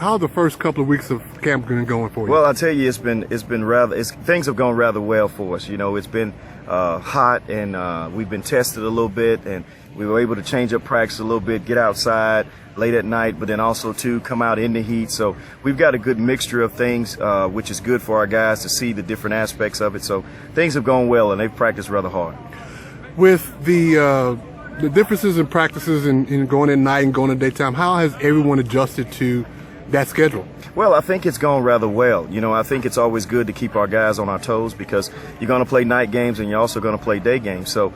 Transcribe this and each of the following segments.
how the first couple of weeks of camp been going for you? Well, I'll tell you, things have gone rather well for us. You know, it's been hot, and we've been tested a little bit, and we were able to change up practice a little bit, get outside late at night, but then also to come out in the heat. So we've got a good mixture of things, which is good for our guys to see the different aspects of it. So things have gone well, and they've practiced rather hard. With the differences in practices in going at night and going in daytime, how has everyone adjusted to that schedule? Well, I think it's gone rather well. You know, I think it's always good to keep our guys on our toes because you're going to play night games and you're also going to play day games. So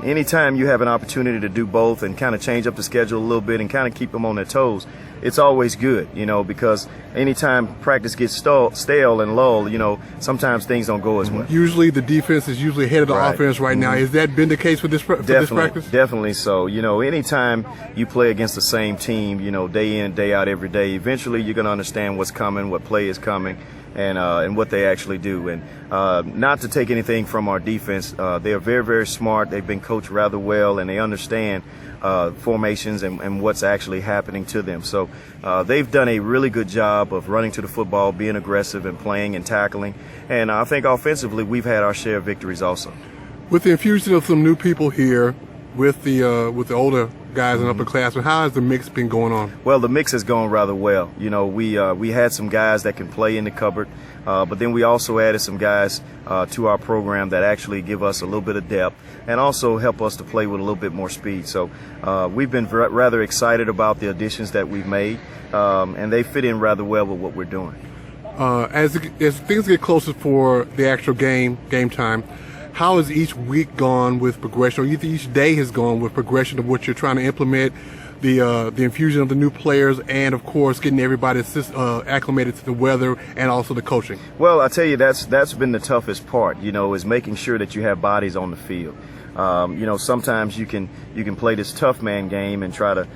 anytime you have an opportunity to do both and kind of change up the schedule a little bit and kind of keep them on their toes, it's always good, you know, because anytime practice gets stale and lull, you know, sometimes things don't go as well. Usually the defense is usually ahead of the offense right now. Has that been the case for this practice? Definitely so. You know, anytime you play against the same team, you know, day in, day out, every day, eventually you're going to understand what's coming, what play is coming, and what they actually do. And not to take anything from our defense, they are very, very smart. They've been coached rather well, and they understand formations and what's actually happening to them. So they've done a really good job of running to the football, being aggressive and playing and tackling. And I think offensively we've had our share of victories also. With the infusion of some new people here, with the older guys and upperclassmen, how has the mix been going on? Well, the mix has gone rather well. You know, we had some guys that can play in the cupboard, but then we also added some guys to our program that actually give us a little bit of depth and also help us to play with a little bit more speed. So we've been rather excited about the additions that we've made, and they fit in rather well with what we're doing. As things get closer for the actual game time, how has each week gone with progression, or each day has gone with progression of what you're trying to implement, the infusion of the new players, and of course getting everybody acclimated to the weather and also the coaching? Well, I tell you, that's been the toughest part. You know, is making sure that you have bodies on the field. You know, sometimes you can play this tough man game and try to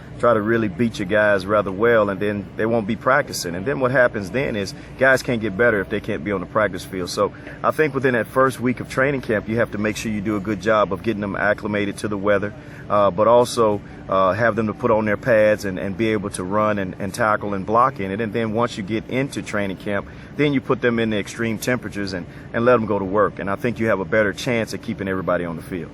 really beat your guys rather well, and then they won't be practicing. And then what happens then is guys can't get better if they can't be on the practice field. So I think within that first week of training camp, you have to make sure you do a good job of getting them acclimated to the weather, but also have them to put on their pads and be able to run and tackle and block in it. And then once you get into training camp, then you put them in the extreme temperatures and let them go to work. And I think you have a better chance at keeping everybody on the field.